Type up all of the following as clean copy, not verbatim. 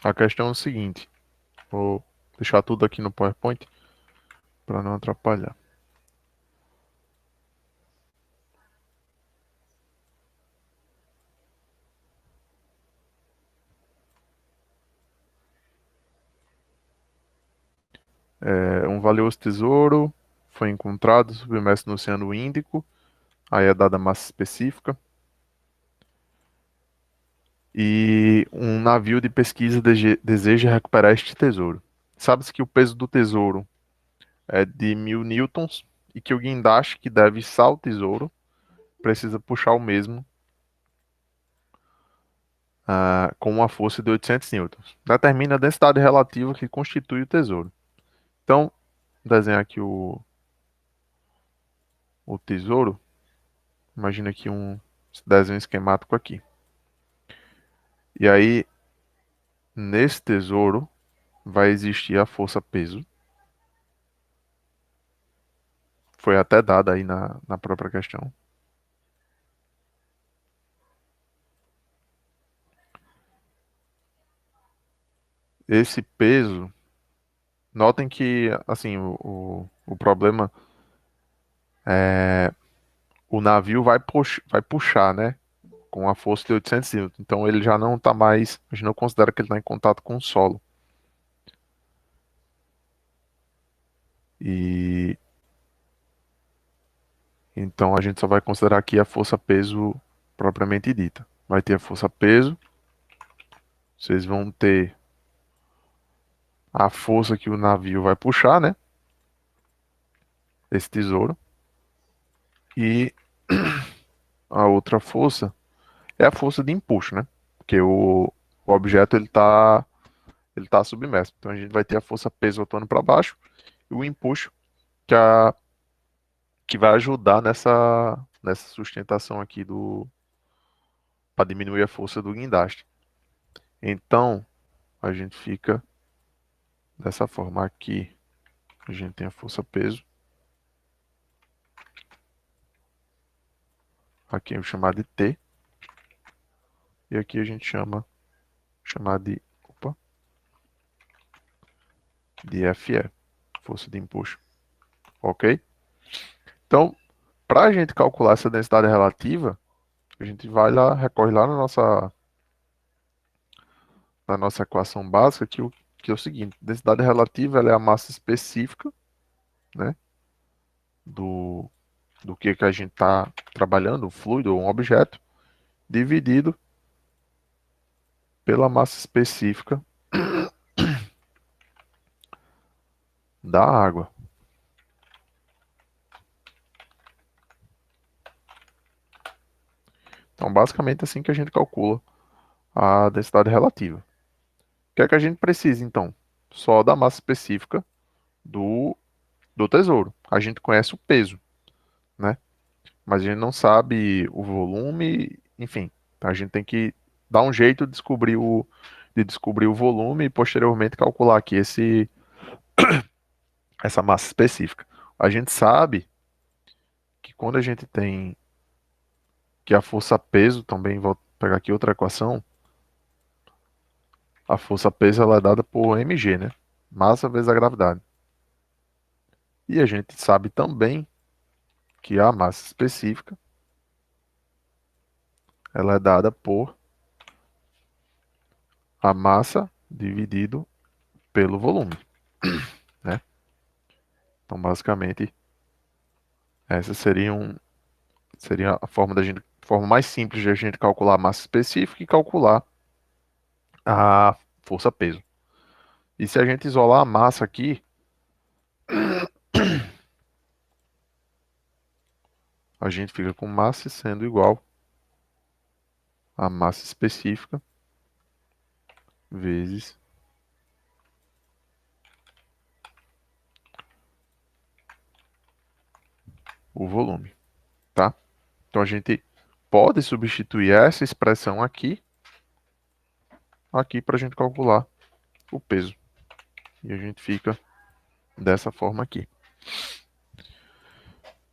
A questão é o seguinte, vou deixar tudo aqui no PowerPoint para não atrapalhar. Um valioso tesouro foi encontrado submerso no Oceano Índico, aí é dada a massa específica. E um navio de pesquisa deseja recuperar este tesouro. Sabe-se que o peso do tesouro é de 1.000 newtons e que o guindaste que deve içar o tesouro precisa puxar o mesmo com uma força de 800 newtons. Determina a densidade relativa que constitui o tesouro. Então, vou desenhar aqui o tesouro. Imagina aqui um desenho esquemático aqui. E aí, nesse tesouro, vai existir a força peso. Foi até dada aí na própria questão. Esse peso, notem que, assim, o problema é o navio vai puxar, né? Com a força de 800 newtons. Então ele já não está mais, a gente não considera que ele está em contato com o solo. E então a gente só vai considerar aqui a força peso propriamente dita. Vai ter a força peso, vocês vão ter a força que o navio vai puxar, né? Esse tesouro. E a outra força é a força de empuxo, né? Porque o objeto ele tá submerso. Então a gente vai ter a força peso voltando para baixo e o empuxo que, que vai ajudar nessa sustentação aqui para diminuir a força do guindaste. Então a gente fica dessa forma aqui. A gente tem a força peso. Aqui eu vou chamar de T. E aqui a gente chamar de FE, força de empuxo. Ok? Então, para a gente calcular essa densidade relativa, a gente vai lá, recorre lá na nossa equação básica, que é o seguinte: densidade relativa ela é a massa específica, né, do, do que a gente está trabalhando, um fluido ou um objeto, dividido pela massa específica da água. Então, basicamente, é assim que a gente calcula a densidade relativa. O que é que a gente precisa, então? Só da massa específica do, do tesouro. A gente conhece o peso, né? Mas a gente não sabe o volume, enfim. A gente tem que dar um jeito de descobrir o volume e posteriormente calcular aqui essa massa específica. A gente sabe que quando a gente tem que a força peso, também vou pegar aqui outra equação, a força peso ela é dada por mg, né? Massa vezes a gravidade. E a gente sabe também que a massa específica ela é dada por a massa dividido pelo volume, né? Então, basicamente, essa seria a forma mais simples de a gente calcular a massa específica e calcular a força peso. E se a gente isolar a massa aqui, a gente fica com massa sendo igual a massa específica vezes o volume, tá? Então a gente pode substituir essa expressão aqui para a gente calcular o peso. E a gente fica dessa forma aqui.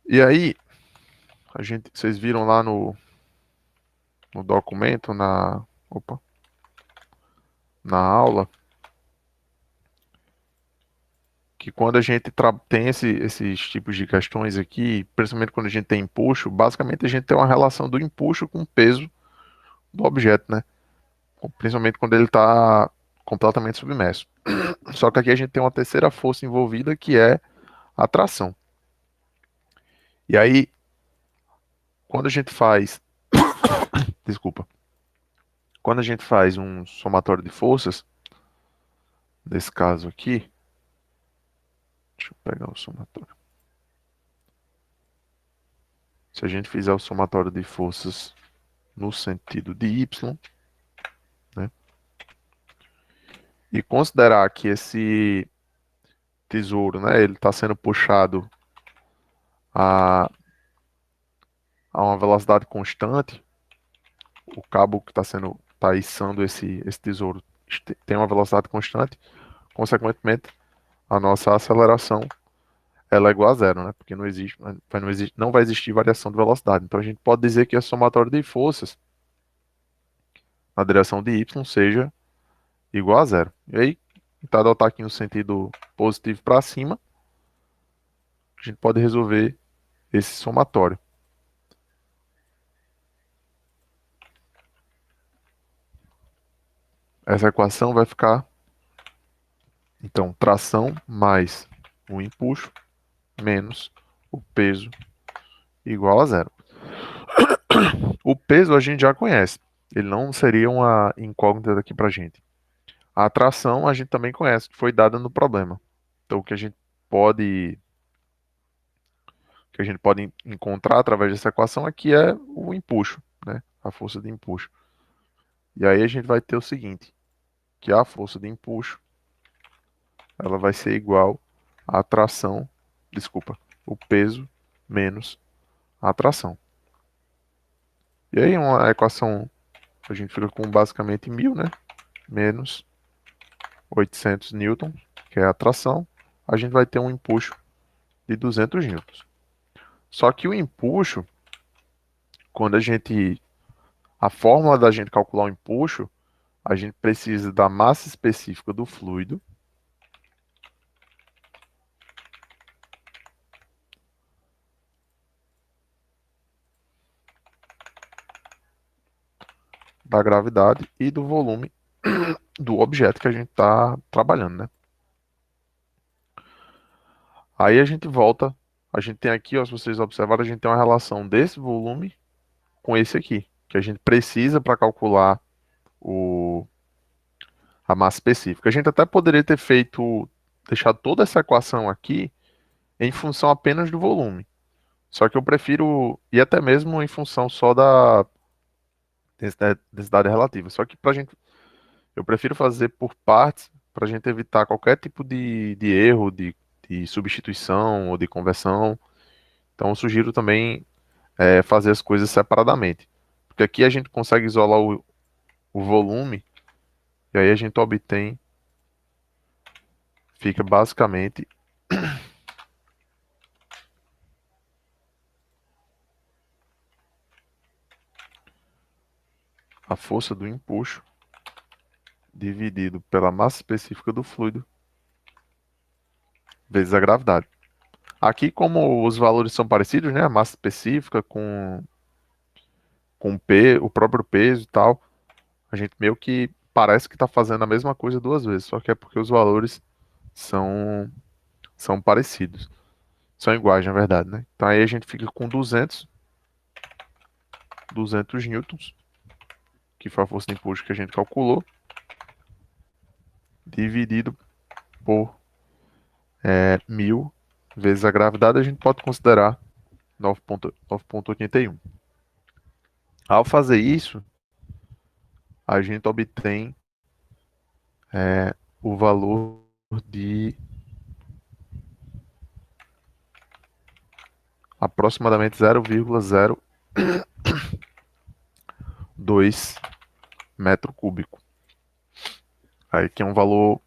E aí, vocês viram lá no documento, opa, na aula que quando a gente tem esses tipos de questões aqui, principalmente quando a gente tem empuxo, basicamente a gente tem uma relação do empuxo com o peso do objeto, né? Principalmente quando ele está completamente submerso. Só que aqui a gente tem uma terceira força envolvida que é a tração. E aí, quando a gente faz, desculpa, quando a gente faz um somatório de forças, nesse caso aqui, deixa eu pegar o somatório. Se a gente fizer o somatório de forças no sentido de y, né, e considerar que esse tesouro, né, ele está sendo puxado a, a uma velocidade constante, o cabo que está içando esse tesouro tem uma velocidade constante, consequentemente, a nossa aceleração ela é igual a zero, né? Porque não vai existir variação de velocidade. Então a gente pode dizer que a somatória de forças na direção de y seja igual a zero. E aí, tentar adotar aqui um sentido positivo para cima, a gente pode resolver esse somatório. Essa equação vai ficar, então, tração mais o empuxo menos o peso igual a zero. O peso a gente já conhece, ele não seria uma incógnita daqui para a gente. A atração a gente também conhece, que foi dada no problema. Então, pode, o que a gente pode encontrar através dessa equação aqui é o empuxo, né? A força de empuxo. E aí a gente vai ter o seguinte, que a força de empuxo, ela vai ser igual à atração, desculpa, o peso menos a atração. E aí uma equação, a gente fica com basicamente 1000, né? Menos 800 newtons, que é a atração. A gente vai ter um empuxo de 200 newtons. Só que o empuxo, quando a fórmula da gente calcular o empuxo, a gente precisa da massa específica do fluido da gravidade e do volume do objeto que a gente está trabalhando, né? Aí a gente volta, a gente tem aqui, ó, se vocês observarem, a gente tem uma relação desse volume com esse aqui, que a gente precisa para calcular a massa específica. A gente até poderia ter deixado toda essa equação aqui em função apenas do volume. Só que eu prefiro, e até mesmo em função só da densidade relativa. Só que eu prefiro fazer por partes para a gente evitar qualquer tipo de erro, de substituição ou de conversão. Então, eu sugiro também fazer as coisas separadamente. Porque aqui a gente consegue isolar o volume e aí a gente obtém, fica basicamente a força do empuxo dividido pela massa específica do fluido vezes a gravidade. Aqui, como os valores são parecidos, né, a massa específica com o próprio peso e tal, a gente meio que parece que está fazendo a mesma coisa duas vezes, só que é porque os valores são, são parecidos. São iguais, na verdade, né? Então aí a gente fica com 200 newtons, que foi a força de impulso que a gente calculou, dividido por 1000 vezes a gravidade, a gente pode considerar 9,81. Ao fazer isso, a gente obtém o valor de aproximadamente 0,02 metro cúbico. Aí que é um valor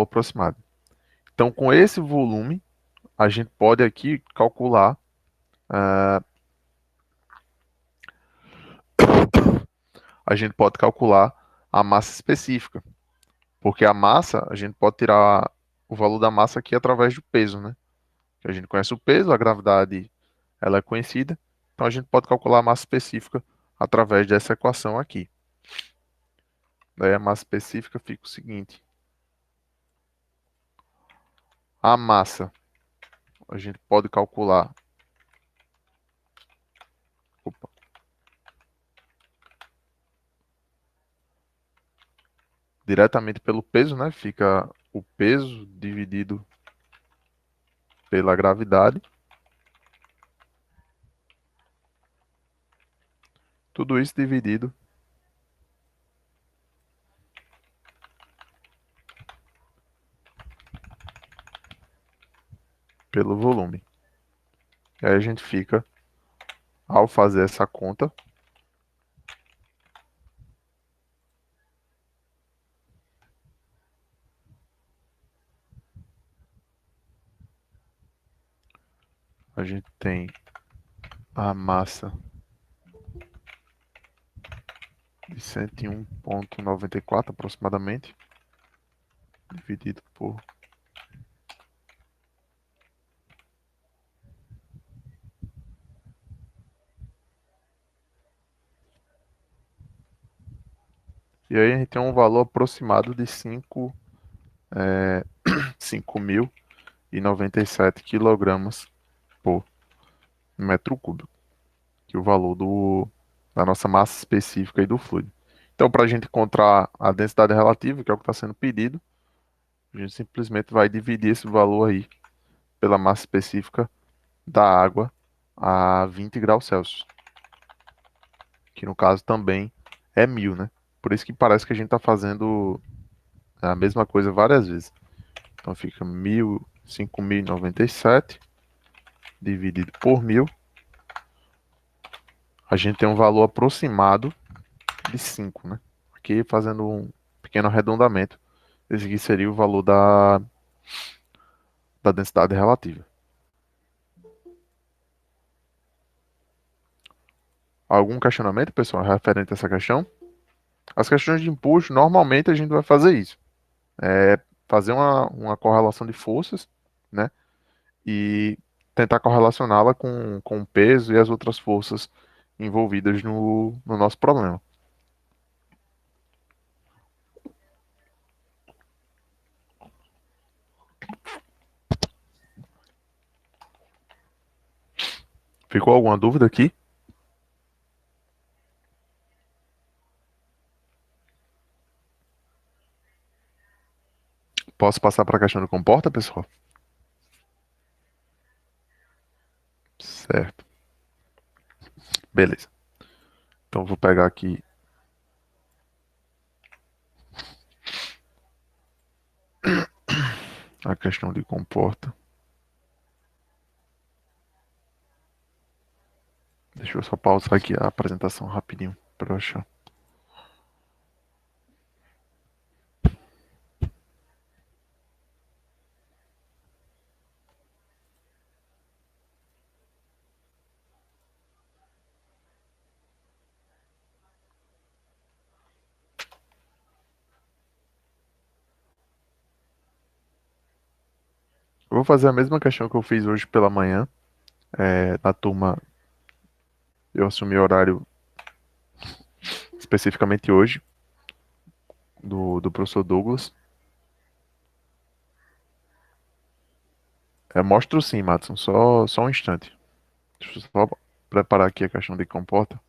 aproximado. Então, com esse volume, a gente pode aqui calcular a gente pode calcular a massa específica. Porque a massa, a gente pode tirar o valor da massa aqui através do peso, né? Que a gente conhece o peso, a gravidade, ela é conhecida. Então a gente pode calcular a massa específica através dessa equação aqui. Daí a massa específica fica o seguinte: a massa a gente pode calcular, opa, diretamente pelo peso, né? Fica o peso dividido pela gravidade. Tudo isso dividido pelo volume. E aí a gente fica, ao fazer essa conta, a gente tem a massa de 101,94 aproximadamente, dividido por. E aí a gente tem um valor aproximado de 5.097 quilogramas por metro cúbico, que é o valor da nossa massa específica e do fluido. Então, para a gente encontrar a densidade relativa, que é o que está sendo pedido, a gente simplesmente vai dividir esse valor aí pela massa específica da água a 20 graus Celsius, que no caso também é 1.000, né? Por isso que parece que a gente está fazendo a mesma coisa várias vezes. Então fica 5.097 dividido por 1.000. A gente tem um valor aproximado de 5, né? Aqui fazendo um pequeno arredondamento, esse aqui seria o valor da densidade relativa. Algum questionamento, pessoal, referente a essa questão? As questões de empuxo, normalmente a gente vai fazer isso. É fazer uma correlação de forças, né? E tentar correlacioná-la com o peso e as outras forças envolvidas no nosso problema. Ficou alguma dúvida aqui? Posso passar para a questão do comporta, pessoal? Certo. Beleza. Então vou pegar aqui a questão de comporta. Deixa eu só pausar aqui a apresentação rapidinho para eu achar. Eu vou fazer a mesma questão que eu fiz hoje pela manhã. Na turma, eu assumi o horário especificamente hoje, do professor Douglas. Mostro sim, Matson, só um instante. Deixa eu só preparar aqui a questão de comporta.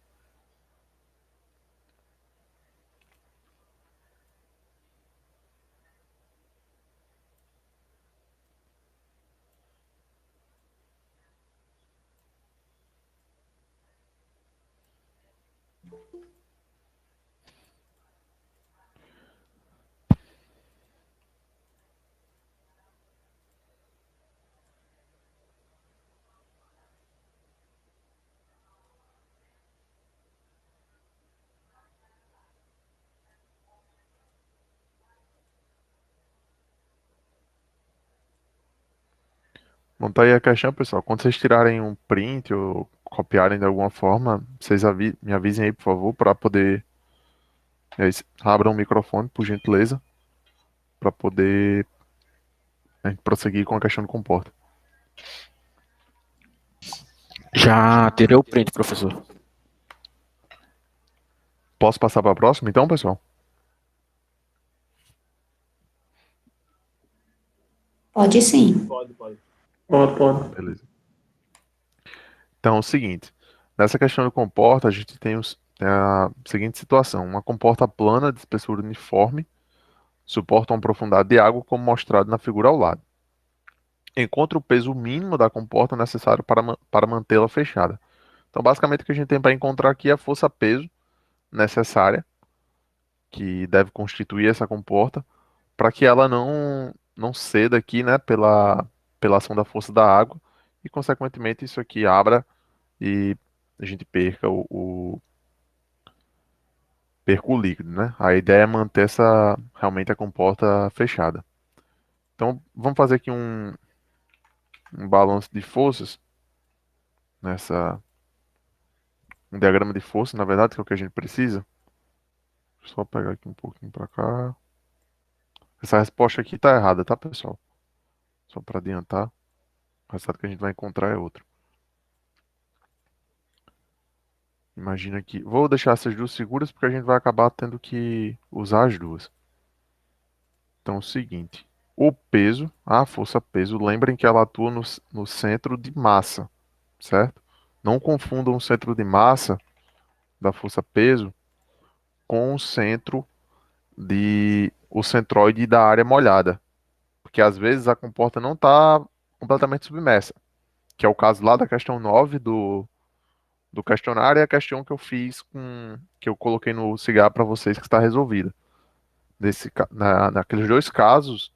Bom, tá aí a questão, pessoal. Quando vocês tirarem um print ou copiarem de alguma forma, vocês me avisem aí, por favor, para poder. Abram o microfone, por gentileza. para poder prosseguir com a questão do comporta. Já terei o print, professor. Posso passar para a próxima, então, pessoal? Pode sim. Pode. Beleza. Então, é o seguinte. Nessa questão do comporta, a gente tem a seguinte situação. Uma comporta plana de espessura uniforme suporta uma profundidade de água, como mostrado na figura ao lado. Encontra o peso mínimo da comporta necessário para mantê-la fechada. Então, basicamente, o que a gente tem para encontrar aqui é a força-peso necessária, que deve constituir essa comporta, para que ela não ceda aqui, né, pela ação da força da água, e, consequentemente, isso aqui abra e a gente perca o líquido, né? A ideia é manter realmente a comporta fechada. Então, vamos fazer aqui um balanço de forças, um diagrama de força, na verdade, que é o que a gente precisa. Só pegar aqui um pouquinho para cá. Essa resposta aqui tá errada, tá, pessoal? Só para adiantar. O resultado que a gente vai encontrar é outro. Imagina que... Vou deixar essas duas seguras porque a gente vai acabar tendo que usar as duas. Então, é o seguinte. O peso, a força-peso, lembrem que ela atua no centro de massa, certo? Não confundam o centro de massa da força-peso com o centroide da área molhada, porque às vezes a comporta não está completamente submersa, que é o caso lá da questão 9 do questionário e a questão que eu fiz que eu coloquei no cigarro para vocês que está resolvida. Naqueles dois casos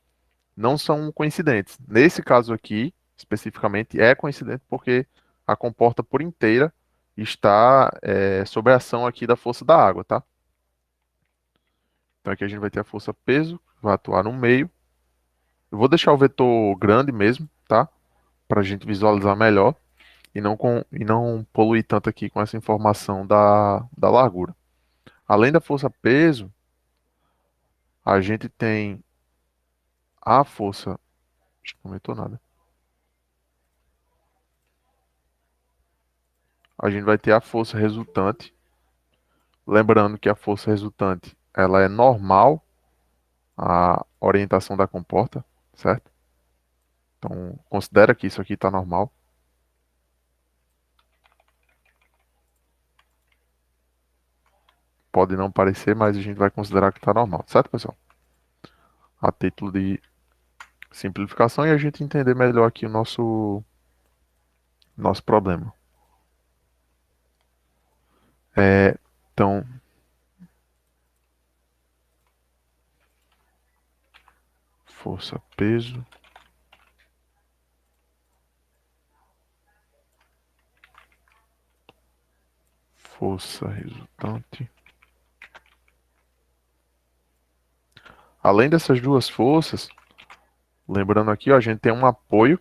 não são coincidentes. Nesse caso aqui, especificamente, é coincidente porque a comporta por inteira está sob a ação aqui da força da água, tá? Então aqui a gente vai ter a força peso, vai atuar no meio. Eu vou deixar o vetor grande mesmo, tá? Para a gente visualizar melhor e não poluir tanto aqui com essa informação da largura. Além da força peso, a gente tem a força. Acho que não comentou nada. A gente vai ter a força resultante. Lembrando que a força resultante ela é normal à orientação da comporta, certo? Então, considera que isso aqui está normal. Pode não parecer, mas a gente vai considerar que está normal, certo, pessoal? A título de simplificação e a gente entender melhor aqui o nosso problema. Então, força, peso. Força resultante. Além dessas duas forças, lembrando aqui, ó, a gente tem um apoio,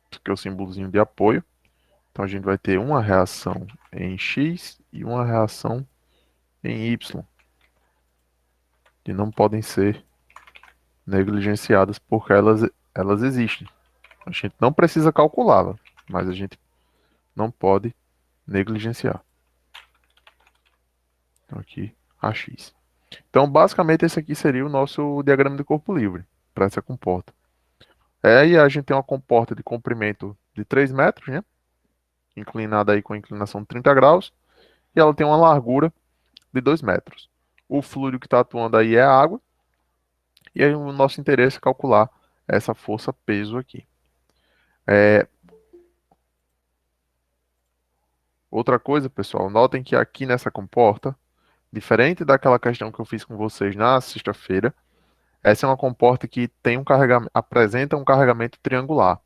que é o símbolozinho de apoio. Então a gente vai ter uma reação em X e uma reação em Y, que não podem ser negligenciadas porque elas existem. A gente não precisa calculá-la, mas a gente não pode negligenciar. Então aqui, AX. Então, basicamente, esse aqui seria o nosso diagrama de corpo livre para essa comporta. E a gente tem uma comporta de comprimento de 3 metros, né? Inclinada aí com inclinação de 30 graus. E ela tem uma largura de 2 metros. O fluido que está atuando aí é a água. E aí o nosso interesse é calcular essa força-peso aqui. Outra coisa, pessoal, notem que aqui nessa comporta, diferente daquela questão que eu fiz com vocês na sexta-feira, essa é uma comporta que tem apresenta um carregamento triangular.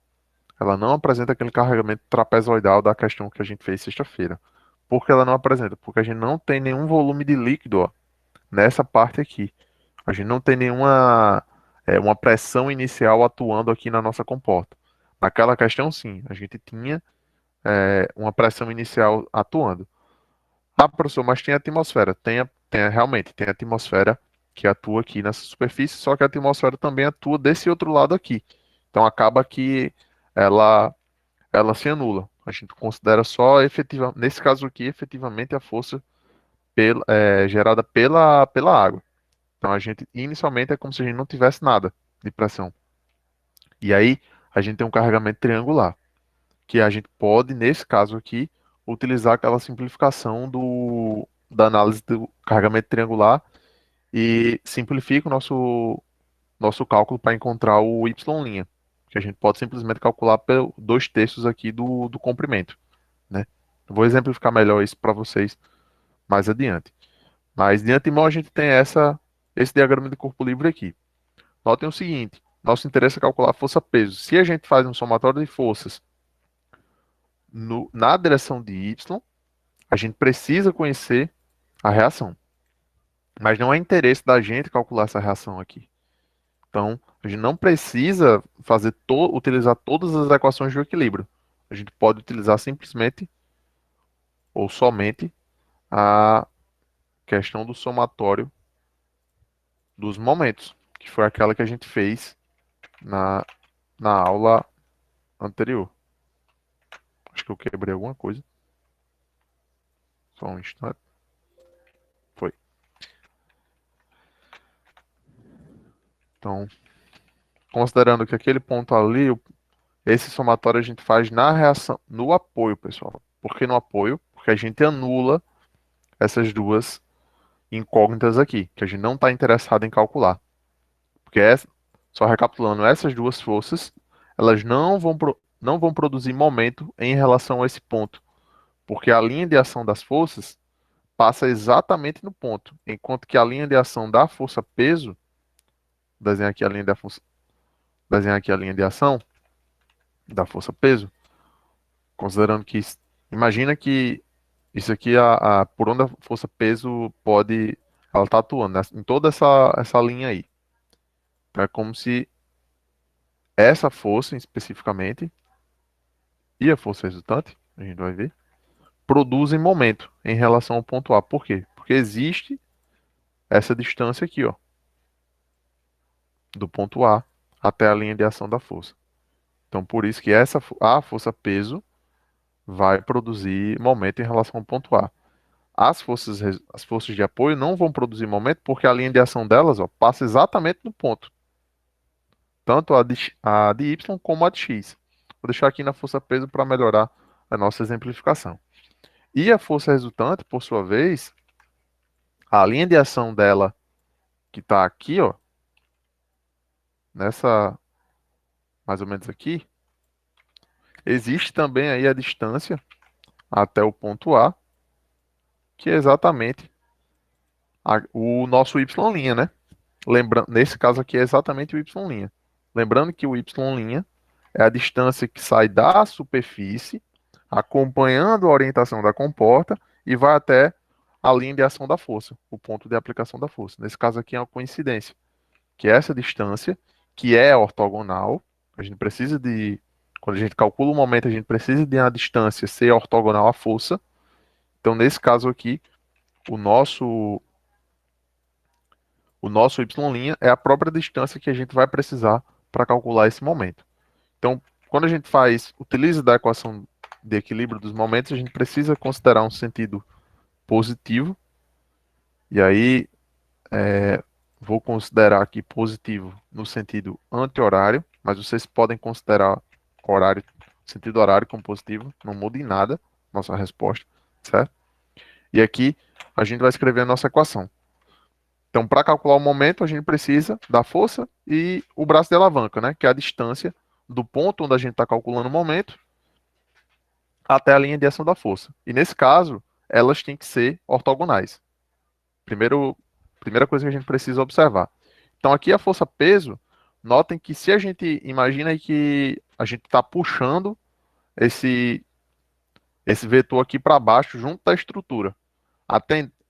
Ela não apresenta aquele carregamento trapezoidal da questão que a gente fez sexta-feira. Por que ela não apresenta? Porque a gente não tem nenhum volume de líquido, ó, nessa parte aqui. A gente não tem nenhuma uma pressão inicial atuando aqui na nossa comporta. Naquela questão, sim, a gente tinha uma pressão inicial atuando. Ah, professor, mas tem atmosfera. Realmente, tem atmosfera que atua aqui nessa superfície, só que a atmosfera também atua desse outro lado aqui. Então acaba que ela, ela se anula. A gente considera só efetiva, nesse caso aqui, efetivamente a força gerada pela água. Então a gente inicialmente é como se a gente não tivesse nada de pressão. E aí a gente tem um carregamento triangular, que a gente pode, nesse caso aqui, utilizar aquela simplificação da análise do carregamento triangular e simplifica o nosso cálculo para encontrar o y', que a gente pode simplesmente calcular por 2/3 aqui do comprimento, né? Eu vou exemplificar melhor isso para vocês mais adiante. Mas de antemão a gente tem esse diagrama de corpo livre aqui. Notem o seguinte, nosso interesse é calcular força-peso. Se a gente faz um somatório de forças na direção de y, a gente precisa conhecer a reação. Mas não é interesse da gente calcular essa reação aqui. Então, a gente não precisa utilizar todas as equações de equilíbrio. A gente pode utilizar simplesmente ou somente a questão do somatório dos momentos, que foi aquela que a gente fez na, na aula anterior. Acho que eu quebrei alguma coisa. Só um instante. Foi. Então, considerando que aquele ponto ali, esse somatório a gente faz na reação, no apoio, pessoal. Por que no apoio? Porque a gente anula essas duas incógnitas aqui, que a gente não está interessado em calcular. Porque, só recapitulando, essas duas forças, elas não vão produzir momento em relação a esse ponto. Porque a linha de ação das forças passa exatamente no ponto, enquanto que a linha de ação da força-peso, desenhar aqui a linha desenhar aqui a linha de ação da força-peso, considerando que, imagina que isso aqui, por onde a força-peso pode, ela está atuando, né, em toda essa linha aí. Então é como se essa força, especificamente, e a força resultante, a gente vai ver, produzem momento em relação ao ponto A. Por quê? Porque existe essa distância aqui, ó, do ponto A até a linha de ação da força. Então, por isso que a força-peso vai produzir momento em relação ao ponto A. As forças de apoio não vão produzir momento porque a linha de ação delas, ó, passa exatamente no ponto. Tanto a de Y como a de X. Vou deixar aqui na força-peso para melhorar a nossa exemplificação. E a força resultante, por sua vez, a linha de ação dela, que está aqui, ó, nessa, mais ou menos aqui, existe também aí a distância até o ponto A, que é exatamente o nosso y', né? Lembrando, nesse caso aqui é exatamente o y'. Lembrando que o y' é a distância que sai da superfície, acompanhando a orientação da comporta e vai até a linha de ação da força, o ponto de aplicação da força. Nesse caso aqui é uma coincidência, que é essa distância, que é ortogonal, a gente precisa de, quando a gente calcula o momento, a gente precisa de uma distância ser ortogonal à força. Então, nesse caso aqui, o nosso o nosso y' é a própria distância que a gente vai precisar para calcular esse momento. Então, quando a gente utiliza da equação de equilíbrio dos momentos, a gente precisa considerar um sentido positivo. E aí, vou considerar aqui positivo no sentido anti-horário, mas vocês podem considerar sentido horário como positivo, não muda em nada nossa resposta, certo? E aqui a gente vai escrever a nossa equação. Então, para calcular o momento, a gente precisa da força e o braço de alavanca, né? Que é a distância do ponto onde a gente está calculando o momento até a linha de ação da força. E nesse caso, elas têm que ser ortogonais. Primeira coisa que a gente precisa observar. Então, aqui a força-peso, notem que se a gente imagina que a gente está puxando esse vetor aqui para baixo junto da estrutura.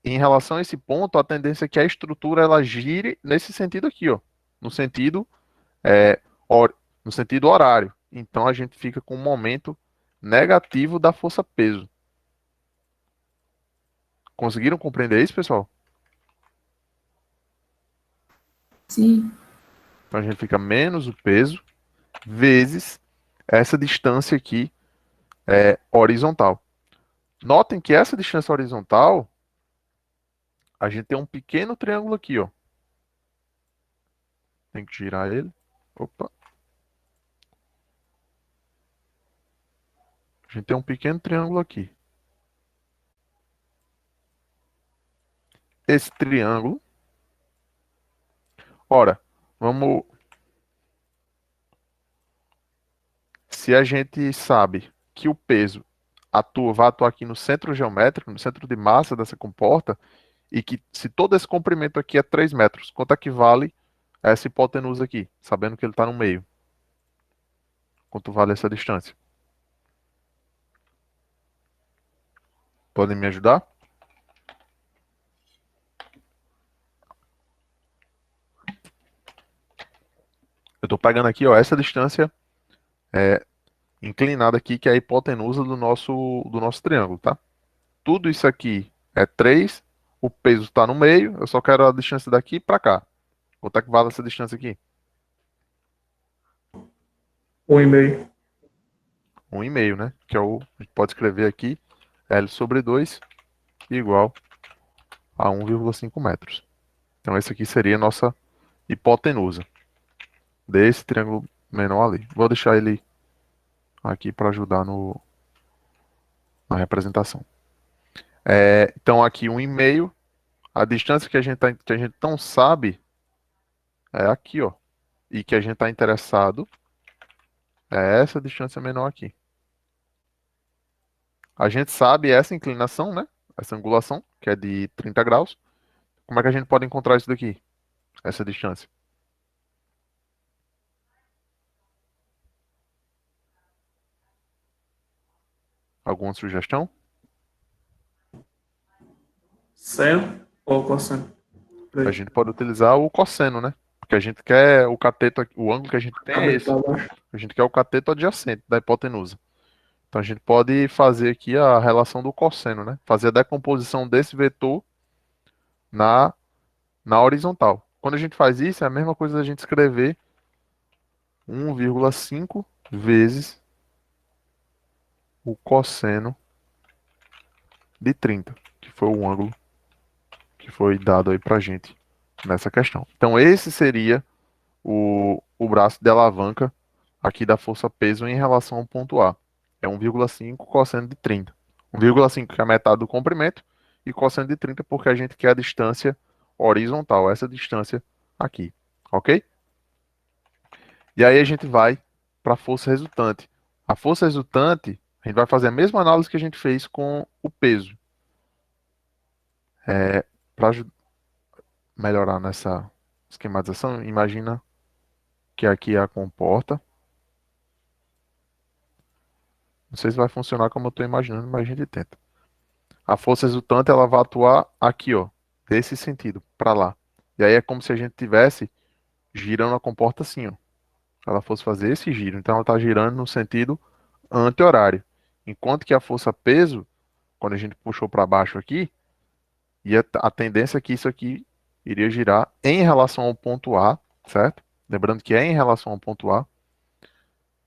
Em relação a esse ponto, a tendência é que a estrutura ela gire nesse sentido aqui, ó, no sentido, é, no sentido horário. Então a gente fica com um momento negativo da força-peso. Conseguiram compreender isso, pessoal? Sim. Então a gente fica menos o peso vezes essa distância aqui horizontal. Notem que essa distância horizontal, a gente tem um pequeno triângulo aqui, ó. Tem que girar ele. Opa. A gente tem um pequeno triângulo aqui. Esse triângulo. Ora, vamos. Se a gente sabe que o peso vai atuar aqui no centro geométrico, no centro de massa dessa comporta, e que se todo esse comprimento aqui é 3 metros, quanto equivale a essa hipotenusa aqui, sabendo que ele está no meio? Quanto vale essa distância? Podem me ajudar? Eu estou pegando aqui, ó, essa distância inclinada aqui, que é a hipotenusa do nosso triângulo, tá? Tudo isso aqui é 3, o peso está no meio, eu só quero a distância daqui para cá. Quanto é que vale essa distância aqui? 1,5. 1,5, né? Que é a gente pode escrever aqui L sobre 2 igual a 1,5 metros. Então, esse aqui seria a nossa hipotenusa desse triângulo menor ali. Vou deixar ele aqui para ajudar na representação. Então, aqui 1,5. A distância que que a gente não sabe é aqui, ó. E que a gente está interessado é essa distância menor aqui. A gente sabe essa inclinação, né? Essa angulação, que é de 30 graus. Como é que a gente pode encontrar isso daqui? Essa distância? Alguma sugestão? Seno ou cosseno? A 3. gente pode utilizar o cosseno, né? Porque a gente quer o cateto, o ângulo que a gente tem é Cabeça esse. para baixo. A gente quer o cateto adjacente da hipotenusa. Então a gente pode fazer aqui a relação do cosseno, né? Fazer a decomposição desse vetor na, na horizontal. Quando a gente faz isso, é a mesma coisa da gente escrever 1,5 vezes o cosseno de 30, que foi o ângulo que foi dado aí pra gente nessa questão. Então esse seria o braço de alavanca aqui da força peso em relação ao ponto A. É 1,5 cosseno de 30. 1,5 que é a metade do comprimento e cosseno de 30 porque a gente quer a distância horizontal, essa distância aqui, ok? E aí a gente vai para a força resultante. A força resultante, a gente vai fazer a mesma análise que a gente fez com o peso. Para melhorar nessa esquematização, imagina que aqui é a comporta. Não sei se vai funcionar como eu estou imaginando, mas a gente tenta. A força resultante ela vai atuar aqui, ó, desse sentido, para lá. E aí é como se a gente tivesse girando a comporta assim, ó. Ela fosse fazer esse giro. Então ela está girando no sentido anti-horário. Enquanto que a força peso, quando a gente puxou para baixo aqui, a tendência é que isso aqui iria girar em relação ao ponto A, certo? Lembrando que é em relação ao ponto A,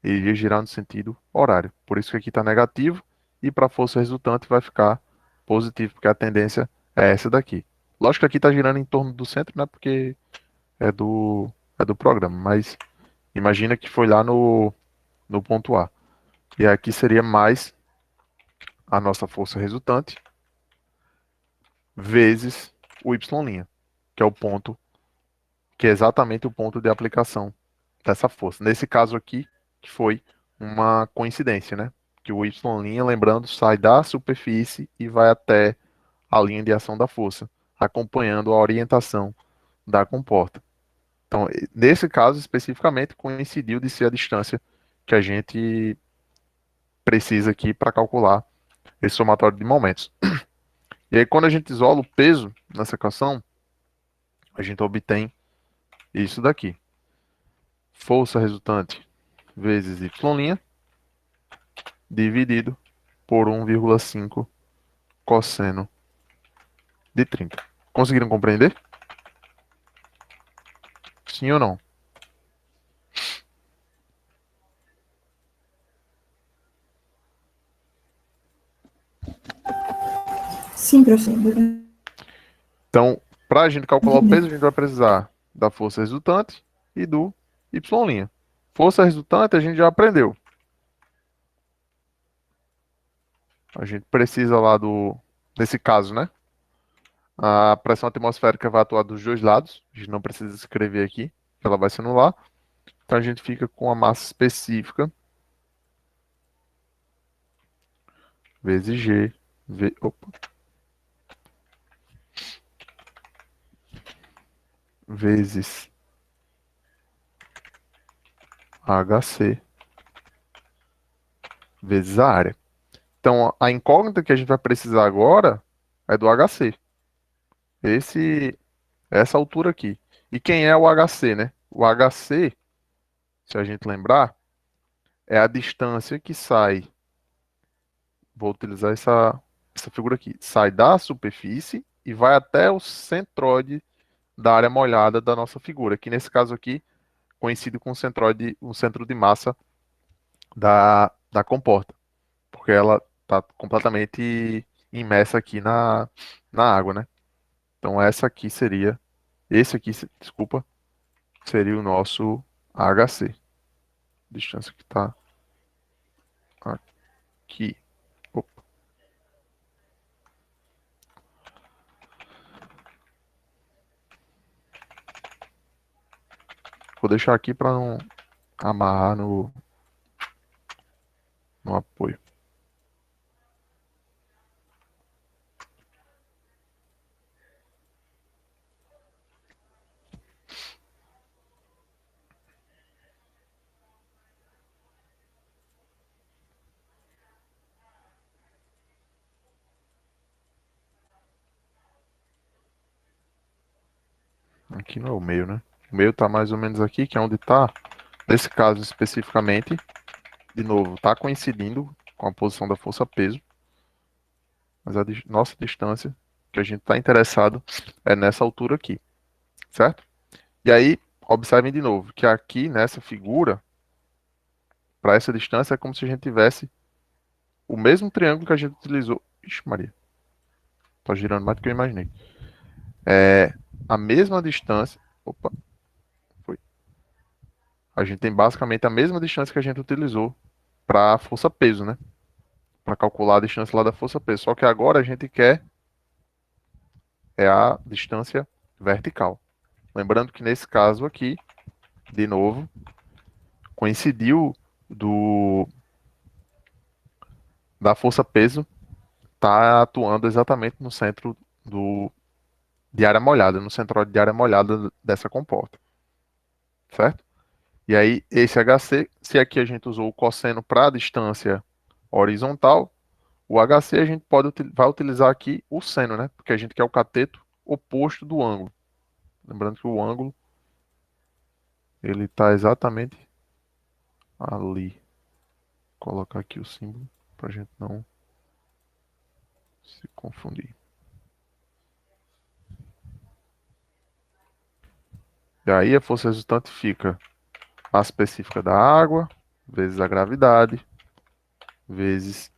ele iria girar no sentido horário. Por isso que aqui está negativo e para a força resultante vai ficar positivo, porque a tendência é essa daqui. Lógico que aqui está girando em torno do centro, né? Porque é do programa, mas imagina que foi lá no ponto A. E aqui seria mais a nossa força resultante vezes o y', que é o ponto, que é exatamente o ponto de aplicação dessa força. Nesse caso aqui, que foi uma coincidência, né? Que o y', lembrando, sai da superfície e vai até a linha de ação da força, acompanhando a orientação da comporta. Então, nesse caso especificamente, coincidiu de ser a distância que a gente precisa aqui para calcular esse somatório de momentos. E aí, quando a gente isola o peso nessa equação, a gente obtém isso daqui. Força resultante vezes y' dividido por 1,5 cosseno de 30. Conseguiram compreender? Sim ou não? Sim, professor. Então, para a gente calcular o peso, a gente vai precisar da força resultante e do Y'. Força resultante a gente já aprendeu. A gente precisa lá nesse caso, né? A pressão atmosférica vai atuar dos dois lados. A gente não precisa escrever aqui, ela vai se anular. Então a gente fica com a massa específica vezes G, vezes HC, vezes a área. Então a incógnita que a gente vai precisar agora é do HC. Essa altura aqui. E quem é o HC, né? O HC, se a gente lembrar, é a distância que sai. Vou utilizar essa figura aqui. Sai da superfície e vai até o centroide da área molhada da nossa figura, que nesse caso aqui coincide com o centro de massa da comporta, porque ela está completamente imersa aqui na água, né? Então esse aqui, desculpa, seria o nosso HC. Distância que está aqui. Opa. Vou deixar aqui para não amarrar no apoio. Aqui não é o meio, né? O meio está mais ou menos aqui, que é onde está, nesse caso especificamente, de novo, está coincidindo com a posição da força peso, mas a nossa distância que a gente está interessado é nessa altura aqui, certo? E aí, observem de novo que aqui nessa figura, para essa distância, é como se a gente tivesse o mesmo triângulo que a gente utilizou. Ixi, Maria, tá girando mais do que eu imaginei. É a mesma distância. Opa, foi. A gente tem basicamente a mesma distância que a gente utilizou para a força peso, né? Para calcular a distância lá da força peso. Só que agora a gente quer a distância vertical. Lembrando que nesse caso aqui, de novo, coincidiu da força peso tá atuando exatamente no centro de área molhada, no centroide de área molhada dessa comporta, certo? E aí, esse HC, se aqui a gente usou o cosseno para a distância horizontal, o HC a gente vai utilizar aqui o seno, né? Porque a gente quer o cateto oposto do ângulo. Lembrando que o ângulo ele está exatamente ali. Vou colocar aqui o símbolo para a gente não se confundir. E aí a força resultante fica massa específica da água, vezes a gravidade, vezes,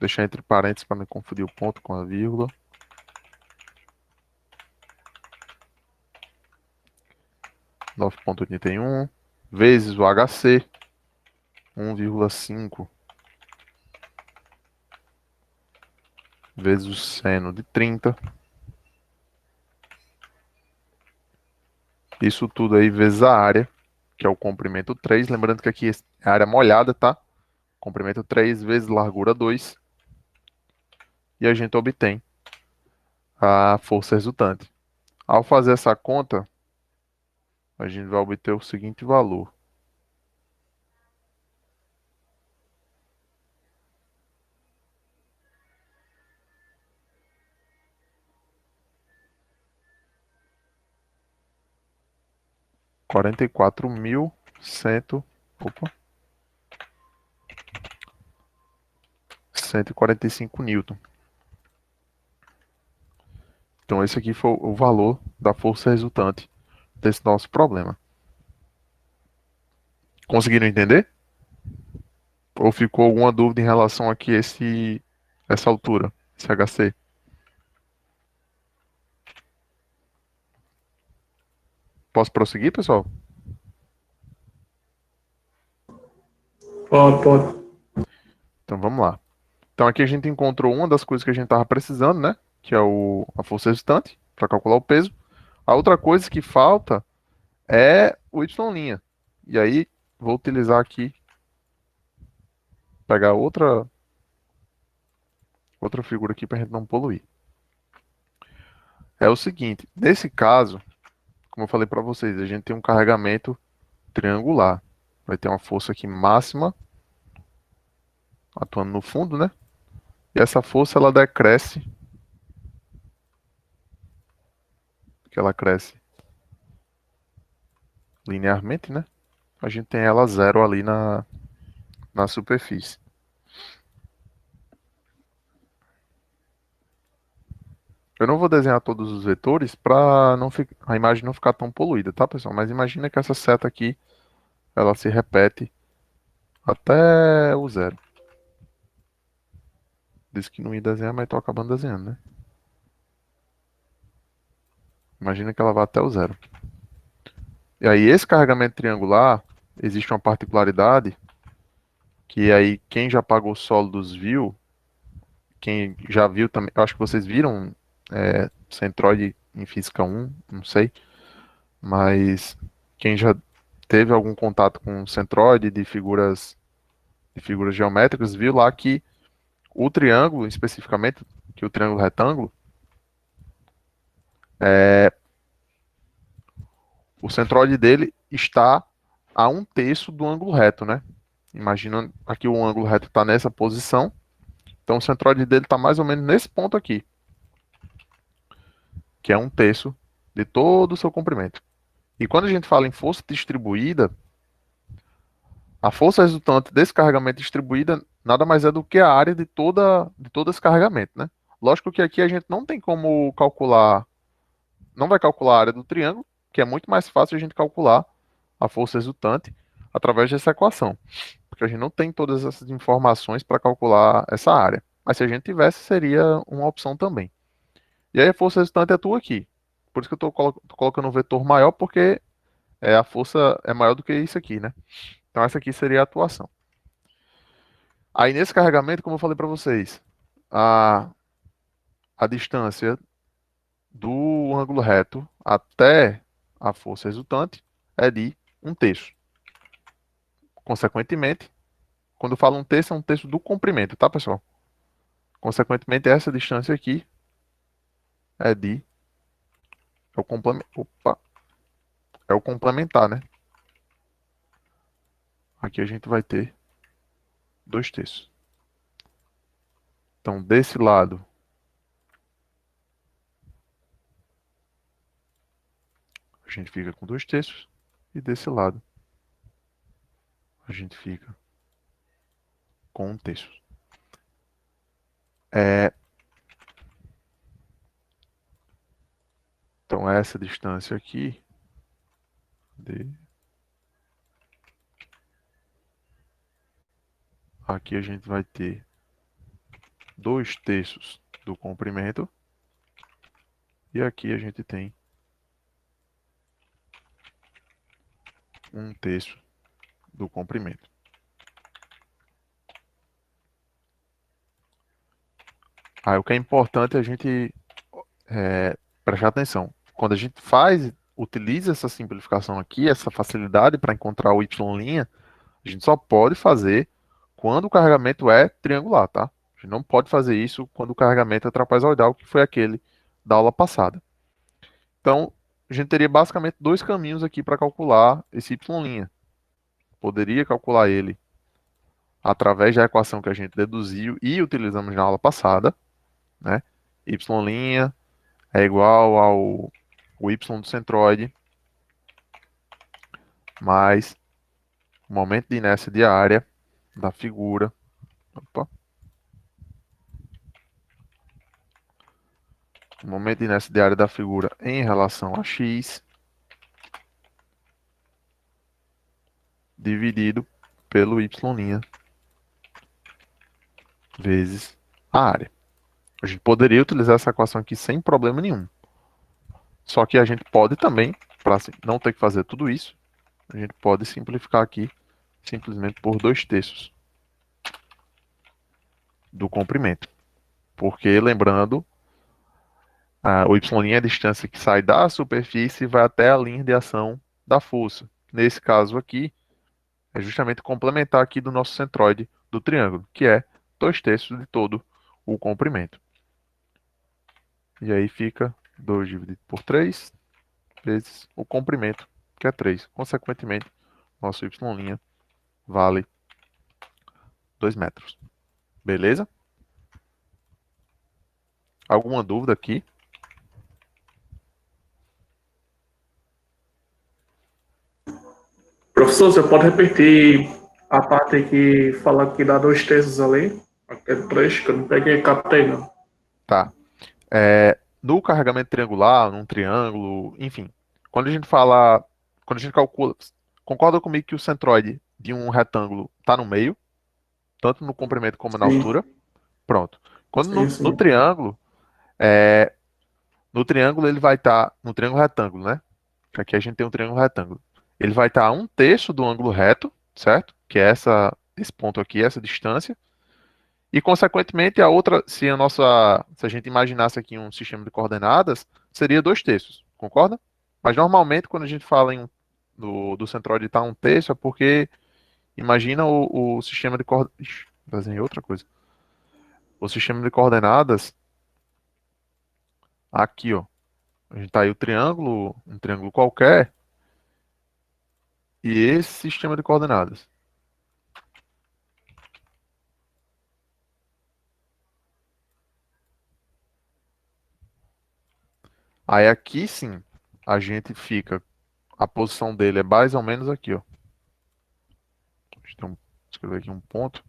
deixar entre parênteses para não confundir o ponto com a vírgula, 9,81, vezes o HC, 1,5, vezes o seno de 30. Isso tudo aí vezes a área, que é o comprimento 3. Lembrando que aqui é a área molhada, tá? Comprimento 3 vezes largura 2. E a gente obtém a força resultante. Ao fazer essa conta, a gente vai obter o seguinte valor. Quarenta e quatro mil cento, opa, 145 newton. Então esse aqui foi o valor da força resultante desse nosso problema. Conseguiram entender? Ou ficou alguma dúvida em relação aqui a essa altura, esse HC? Posso prosseguir, pessoal? Pode. Então vamos lá. Então aqui a gente encontrou uma das coisas que a gente estava precisando, né? Que é a força resultante, para calcular o peso. A outra coisa que falta é o Y'. E aí, vou utilizar aqui, pegar outra figura aqui para a gente não poluir. É o seguinte, nesse caso, como eu falei para vocês, a gente tem um carregamento triangular. Vai ter uma força aqui máxima, atuando no fundo, né? E essa força, ela decresce, que ela cresce linearmente, né? A gente tem ela zero ali na superfície. Eu não vou desenhar todos os vetores para a imagem não ficar tão poluída, tá, pessoal? Mas imagina que essa seta aqui, ela se repete até o zero. Disse que não ia desenhar, mas tô acabando desenhando, né? Imagina que ela vai até o zero. E aí, esse carregamento triangular, existe uma particularidade que aí quem já pagou sólidos viu, quem já viu também, eu acho que vocês viram Centroid em Física 1, não sei, mas quem já teve algum contato com centroide de figuras geométricas, viu lá que o triângulo, especificamente, que o triângulo retângulo, o centroide dele está a 1/3 do ângulo reto, né? Imagina aqui o ângulo reto está nessa posição, então o centroide dele está mais ou menos nesse ponto aqui, que é 1/3 de todo o seu comprimento. E quando a gente fala em força distribuída, a força resultante desse carregamento distribuída nada mais é do que a área de todo esse carregamento, né? Lógico que aqui a gente não tem como calcular, não vai calcular a área do triângulo, que é muito mais fácil a gente calcular a força resultante através dessa equação, porque a gente não tem todas essas informações para calcular essa área. Mas se a gente tivesse, seria uma opção também. E aí a força resultante atua aqui. Por isso que eu estou colocando um vetor maior, porque a força é maior do que isso aqui, né? Então essa aqui seria a atuação. Aí nesse carregamento, como eu falei para vocês, a distância do ângulo reto até a força resultante é de 1/3. Consequentemente, quando eu falo 1/3, é 1/3 do comprimento, tá, pessoal? Consequentemente, essa distância aqui é de é o complemento, opa, é o complementar, né? Aqui a gente vai ter 2/3. Então, desse lado, a gente fica com 2/3 e desse lado a gente fica com 1/3. Então, essa distância aqui aqui a gente vai ter 2/3 do comprimento e aqui a gente tem 1/3 do comprimento. Aí o que é importante é a gente prestar atenção. Quando a gente utiliza essa simplificação aqui, essa facilidade para encontrar o y', a gente só pode fazer quando o carregamento é triangular, tá? A gente não pode fazer isso quando o carregamento é trapezoidal, que foi aquele da aula passada. Então, a gente teria basicamente dois caminhos aqui para calcular esse y'. Poderia calcular ele através da equação que a gente deduziu e utilizamos na aula passada, né? Y' é igual ao y do centroide mais o momento de inércia diária da figura. Opa. O momento de inércia diária da figura em relação a x dividido pelo y' vezes a área. A gente poderia utilizar essa equação aqui sem problema nenhum. Só que a gente pode também, para não ter que fazer tudo isso, a gente pode simplificar aqui simplesmente por 2/3 do comprimento. Porque, lembrando, o y' é a distância que sai da superfície e vai até a linha de ação da força. Nesse caso aqui, é justamente complementar aqui do nosso centroide do triângulo, que é 2/3 de todo o comprimento. E aí fica 2 dividido por 3 vezes o comprimento, que é 3. Consequentemente, nosso y' vale 2 metros. Beleza? Alguma dúvida aqui? Professor, você pode repetir a parte que fala que dá 2/3 ali? Aquele trecho que eu não peguei, captei não. Tá. No carregamento triangular, num triângulo, enfim, quando a gente fala, quando a gente calcula, concorda comigo que o centroide de um retângulo está no meio, tanto no comprimento como na Sim, altura? Pronto. Quando sim, no sim. triângulo, é, no triângulo ele vai estar, no triângulo retângulo, né? Aqui a gente tem um triângulo retângulo. Ele vai estar a 1/3 do ângulo reto, certo? Que é esse ponto aqui, essa distância. E, consequentemente, a outra, se a gente imaginasse aqui um sistema de coordenadas, seria 2/3, concorda? Mas, normalmente, quando a gente fala do centroide estar 1/3, é porque, imagina o sistema de coordenadas... Ixi, desenhei outra coisa. O sistema de coordenadas, aqui, ó. A gente tá aí o triângulo, um triângulo qualquer, e esse sistema de coordenadas. Aí aqui sim, a gente fica, a posição dele é mais ou menos aqui, ó. Deixa eu escrever aqui um ponto.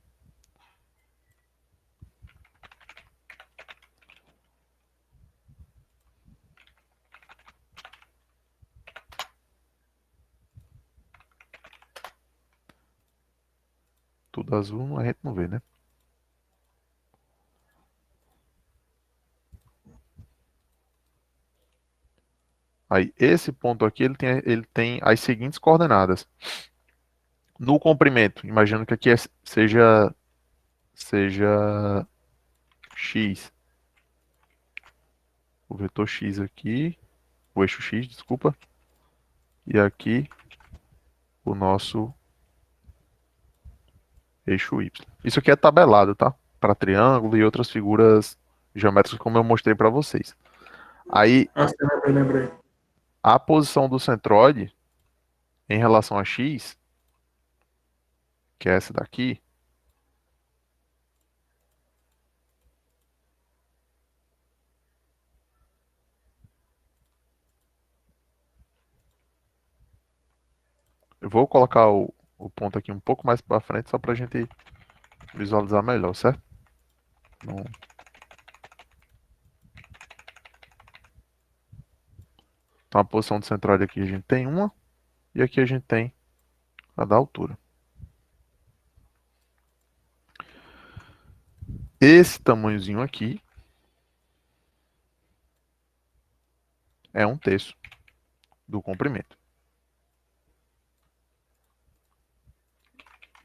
Tudo azul, a gente não vê, né? Aí, esse ponto aqui, ele tem as seguintes coordenadas. No comprimento, imagino que aqui seja x. O vetor x aqui, o eixo x, desculpa. E aqui, o nosso eixo y. Isso aqui é tabelado, tá? Para triângulo e outras figuras geométricas, como eu mostrei para vocês. Aí, Ah, sim, lembrei. a posição do centroide em relação a x, que é essa daqui, eu vou colocar o ponto aqui um pouco mais para frente, só para a gente visualizar melhor, certo? Não- Então, a posição do centroide aqui a gente tem uma, e aqui a gente tem a da altura. Esse tamanhozinho aqui é 1/3 do comprimento.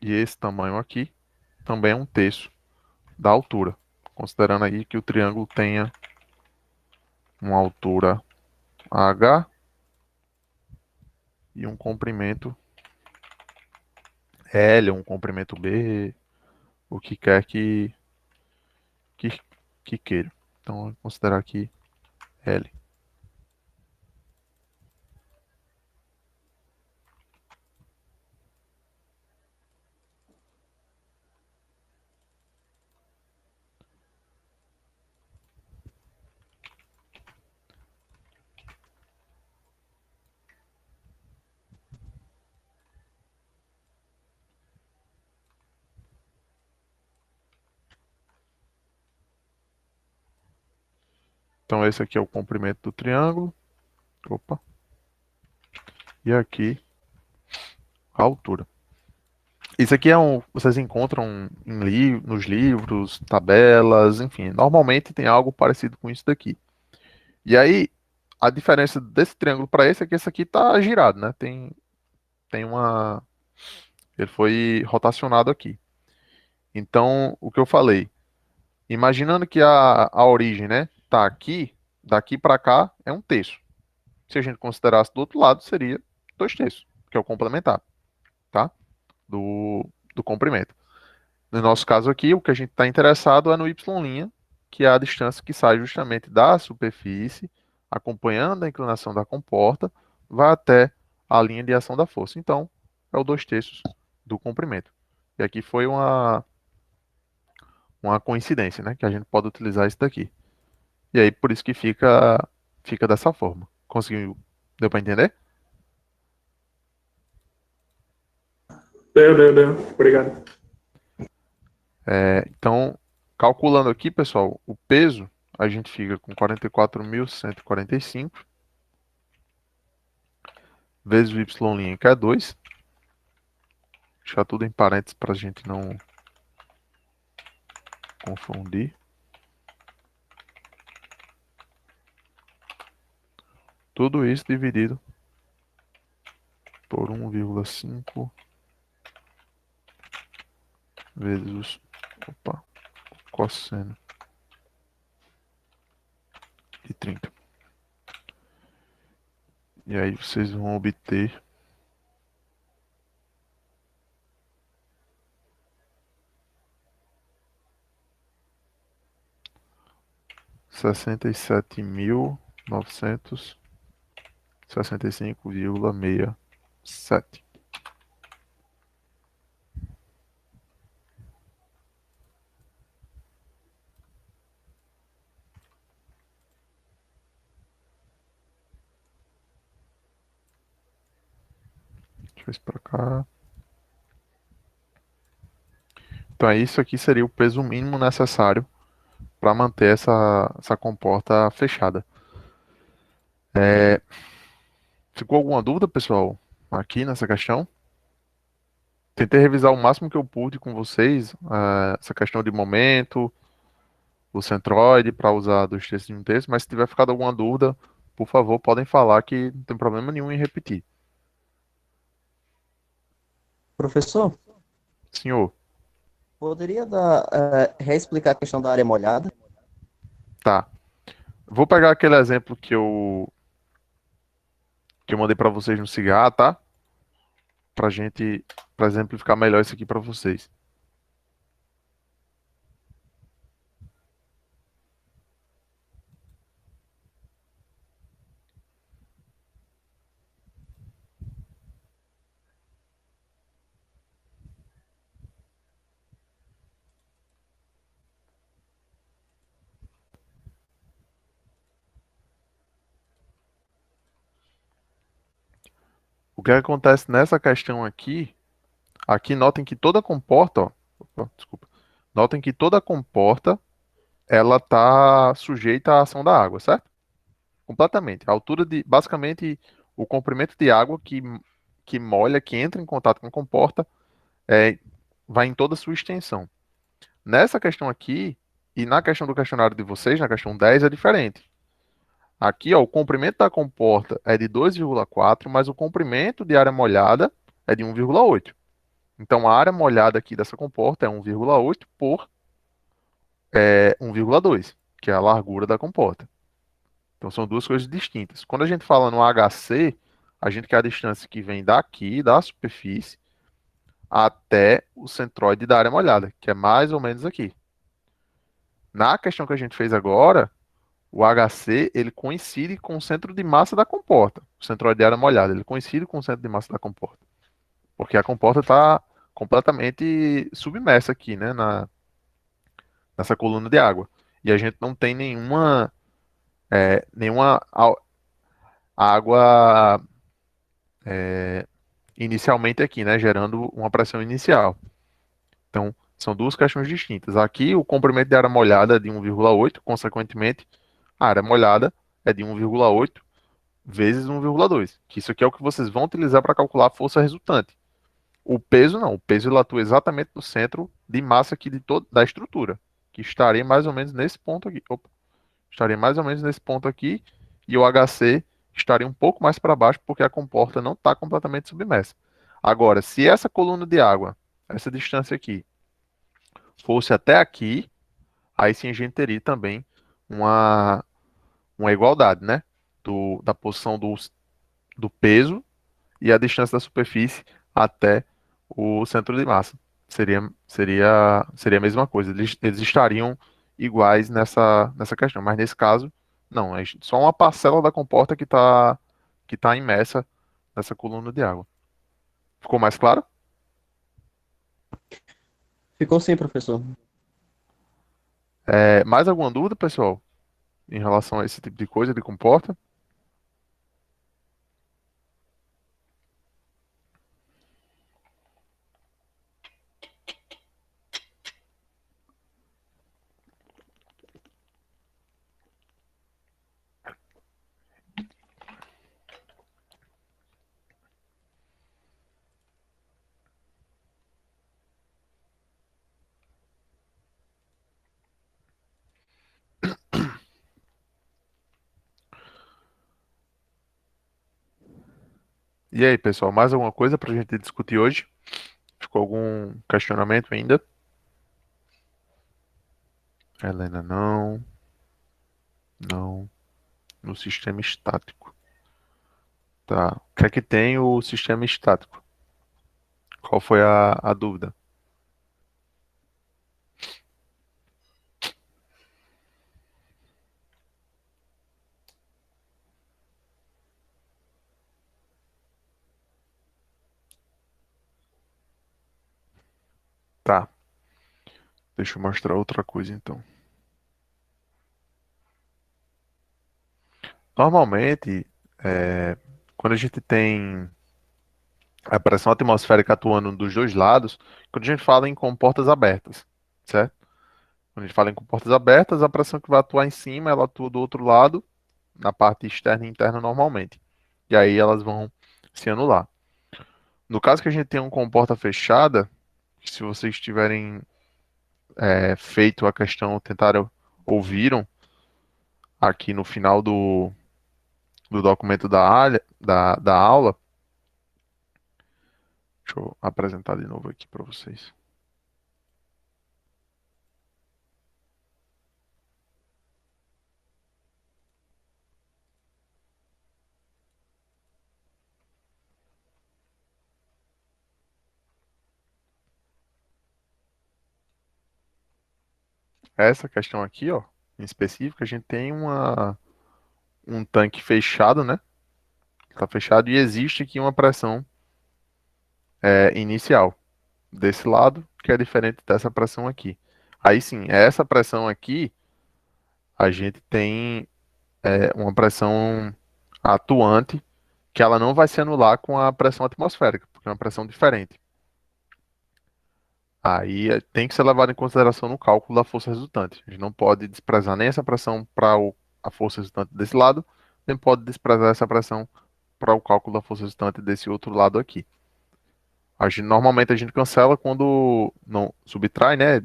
E esse tamanho aqui também é 1/3 da altura, considerando aí que o triângulo tenha uma altura h e um comprimento L, um comprimento B, o que quer que, que queira. Então, vou considerar aqui L. Então, esse aqui é o comprimento do triângulo. Opa. E aqui, a altura. Isso aqui vocês encontram nos livros, tabelas, enfim. Normalmente tem algo parecido com isso daqui. E aí, a diferença desse triângulo para esse é que esse aqui está girado, né? Tem uma. Ele foi rotacionado aqui. Então, o que eu falei, imaginando que a origem, né, tá aqui, daqui para cá é 1/3. Se a gente considerasse do outro lado, seria 2/3, que é o complementar, tá? Do comprimento. No nosso caso aqui, o que a gente está interessado é no y', que é a distância que sai justamente da superfície, acompanhando a inclinação da comporta, vai até a linha de ação da força. Então, é o 2/3 do comprimento. E aqui foi uma coincidência, né? Que a gente pode utilizar isso daqui. E aí, por isso que fica dessa forma. Conseguiu? Deu para entender? Deu. Obrigado. Então, calculando aqui, pessoal, o peso, a gente fica com 44.145 vezes o y', que é 2. Deixar tudo em parênteses para a gente não confundir. Tudo isso dividido por 1,5 vezes o cosseno de 30. E aí vocês vão obter 67.965,67. Deixa eu ver para cá. Então, isso aqui seria o peso mínimo necessário para manter essa comporta fechada. Ficou alguma dúvida, pessoal, aqui nessa questão? Tentei revisar o máximo que eu pude com vocês, essa questão de momento, o centroide para usar 2/3 e 1/3, mas se tiver ficado alguma dúvida, por favor, podem falar que não tem problema nenhum em repetir. Professor, Senhor, poderia reexplicar a questão da área molhada? tá. Vou pegar aquele exemplo que eu mandei para vocês no cigarro, tá? Para exemplificar melhor isso aqui para vocês. O que acontece nessa questão aqui notem que toda comporta, ó, opa, desculpa, notem que toda comporta ela tá sujeita à ação da água, certo? Completamente. A altura basicamente, o comprimento de água que molha, que entra em contato com a comporta, é, vai em toda a sua extensão. Nessa questão aqui, e na questão do questionário de vocês, na questão 10, é diferente. Aqui, ó, o comprimento da comporta é de 2,4, mas o comprimento de área molhada é de 1,8. Então, a área molhada aqui dessa comporta é 1,8 por 1,2, que é a largura da comporta. Então, são duas coisas distintas. Quando a gente fala no HC, a gente quer a distância que vem daqui, da superfície, até o centroide da área molhada, que é mais ou menos aqui. Na questão que a gente fez agora, o HC, ele coincide com o centro de massa da comporta. O centroide de área molhada, ele coincide com o centro de massa da comporta. Porque a comporta está completamente submersa aqui, né, nessa coluna de água. E a gente não tem nenhuma água inicialmente aqui, né, gerando uma pressão inicial. Então, são duas questões distintas. Aqui, o comprimento de área molhada é de 1,8, consequentemente, a área molhada é de 1,8 vezes 1,2, que isso aqui é o que vocês vão utilizar para calcular a força resultante. O peso não, o peso ele atua exatamente no centro de massa aqui da estrutura, que estaria mais ou menos nesse ponto aqui. Opa, estaria mais ou menos nesse ponto aqui, e o HC estaria um pouco mais para baixo, porque a comporta não está completamente submersa. Agora, se essa coluna de água, essa distância aqui, fosse até aqui, aí sim a gente teria também uma, uma igualdade, né? Da posição do peso e a distância da superfície até o centro de massa. Seria a mesma coisa. Eles estariam iguais nessa questão. Mas nesse caso, não. É só uma parcela da comporta que tá imersa nessa coluna de água. Ficou mais claro? Ficou sim, professor. Mais alguma dúvida, pessoal, em relação a esse tipo de coisa de comporta? E aí, pessoal, mais alguma coisa para a gente discutir hoje? Ficou algum questionamento ainda? Helena, não. Não. No sistema estático. Tá. O que é que tem o sistema estático? Qual foi a dúvida? Tá. Deixa eu mostrar outra coisa então. Normalmente, quando a gente tem a pressão atmosférica atuando dos dois lados, quando a gente fala em comportas abertas, certo? Quando a gente fala em comportas abertas, a pressão que vai atuar em cima, ela atua do outro lado, na parte externa e interna normalmente. E aí elas vão se anular. No caso que a gente tem um comporta fechada, se vocês tiverem feito a questão, tentaram, ouviram aqui no final do documento da aula, deixa eu apresentar de novo aqui para vocês. Essa questão aqui, ó, em específico, a gente tem um tanque fechado, né? Está fechado e existe aqui uma pressão inicial desse lado, que é diferente dessa pressão aqui. Aí sim, essa pressão aqui, a gente tem uma pressão atuante, que ela não vai se anular com a pressão atmosférica, porque é uma pressão diferente. Aí tem que ser levado em consideração no cálculo da força resultante. A gente não pode desprezar nem essa pressão para a força resultante desse lado, nem pode desprezar essa pressão para o cálculo da força resultante desse outro lado aqui. Normalmente a gente cancela quando não subtrai, né?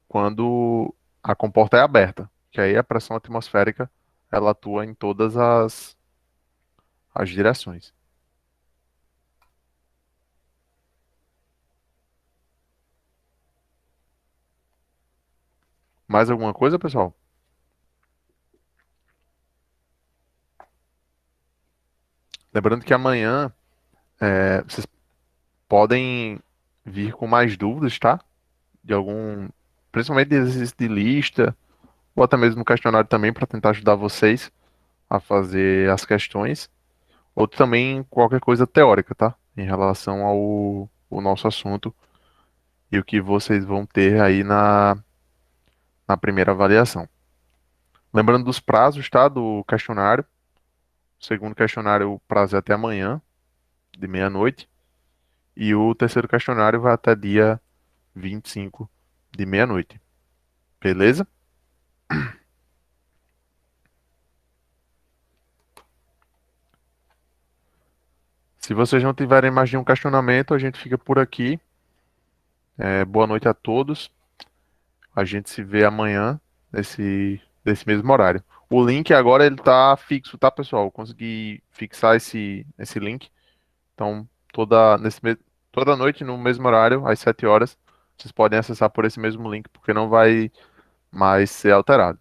Quando a comporta é aberta, que aí a pressão atmosférica ela atua em todas as direções. Mais alguma coisa, pessoal? Lembrando que amanhã vocês podem vir com mais dúvidas, tá? De algum, principalmente de exercício de lista, ou até mesmo no questionário também para tentar ajudar vocês a fazer as questões, ou também qualquer coisa teórica, tá? Em relação ao nosso assunto e o que vocês vão ter aí na primeira avaliação. Lembrando dos prazos, tá? Do questionário. O segundo questionário, o prazo é até amanhã, de meia-noite. E o terceiro questionário vai até dia 25 de meia-noite. Beleza? Se vocês não tiverem mais nenhum questionamento, a gente fica por aqui. Boa noite a todos. A gente se vê amanhã nesse mesmo horário. O link agora ele tá fixo, tá, pessoal? Eu consegui fixar esse link. Então, toda noite no mesmo horário, às 7 horas, vocês podem acessar por esse mesmo link, porque não vai mais ser alterado.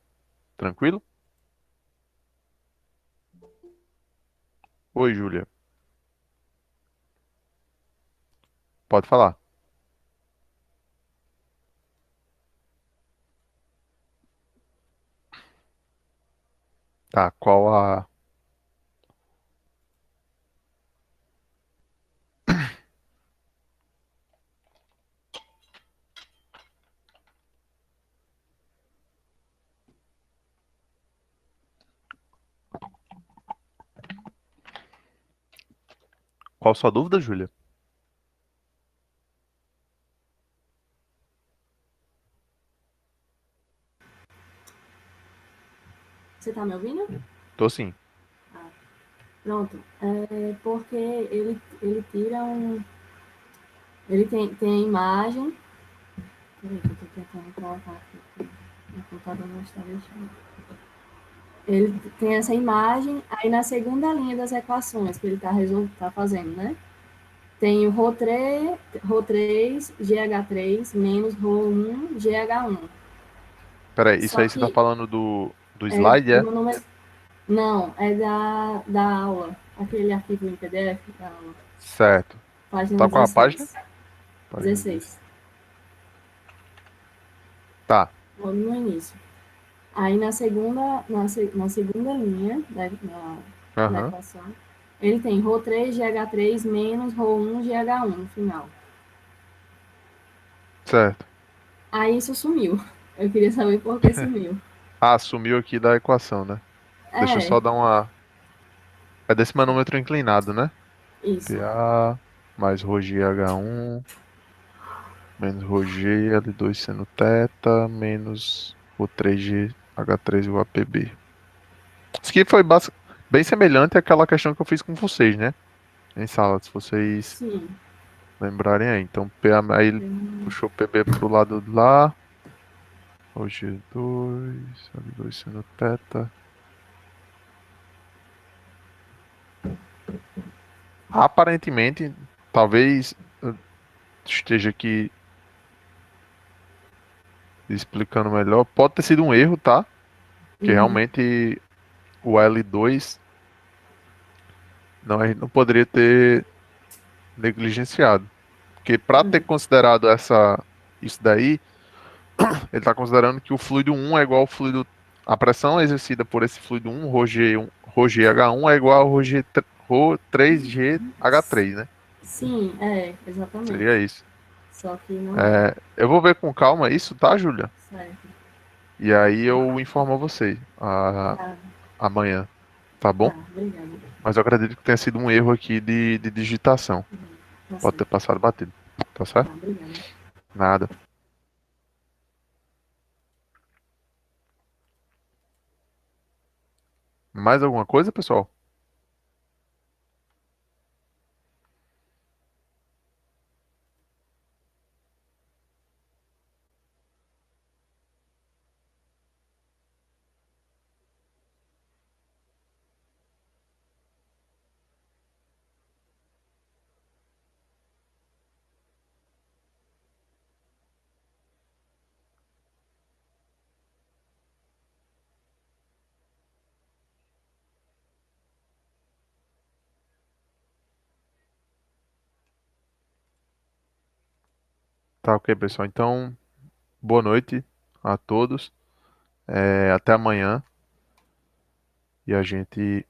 Tranquilo? Oi, Júlia. Pode falar. Tá, qual a sua dúvida, Júlia? Você tá me ouvindo? Tô sim. Pronto. É porque ele tira um. Ele tem a imagem. Peraí, que eu tô tentando colocar aqui. O computador não está deixando. Ele tem essa imagem, aí na segunda linha das equações que ele tá fazendo, né? Tem o Rho3, GH3 menos Rho1, GH1. Peraí, isso Só aí você tá que falando do é slide, é? do número. Não, é da aula. Aquele arquivo em PDF da aula. Certo. Página Tá com a página? 16. Página 16. Tá. Logo no início. Aí na segunda linha da Aham. equação, ele tem Rho3, GH3 menos Rho1, GH1 no final. Certo. Aí isso sumiu. Eu queria saber por que sumiu. Ah, sumiu aqui da equação, né? Deixa eu É, só dar uma. É desse manômetro inclinado, né? isso. PA mais ρg H1 menos ρg L2 seno θ menos o 3G H3 o APB. Isso aqui foi bem semelhante àquela questão que eu fiz com vocês, né? Em sala, se vocês Sim. lembrarem aí. Então, PA, aí ele puxou o PB pro lado de lá. OG2, L2 seno θ. Aparentemente, talvez eu esteja aqui explicando melhor. Pode ter sido um erro, tá? Que Uhum. realmente o L2 não, a gente não poderia ter negligenciado. Porque para ter considerado isso daí, ele está considerando que o fluido 1 é igual ao fluido. A pressão exercida por esse fluido 1, ρgH1 é igual ao ρ3GH3, né? Sim, exatamente. Seria isso. Só que não é. Eu vou ver com calma isso, tá, Júlia? Certo. E aí eu informo a você Tá, amanhã, tá bom? tá, obrigada. Mas eu acredito que tenha sido um erro aqui de digitação. Tá Pode ter certo. passado batido, tá Tá, certo? obrigada. Nada. Mais alguma coisa, pessoal? Tá ok, pessoal. Então, boa noite a todos. Até amanhã. E a gente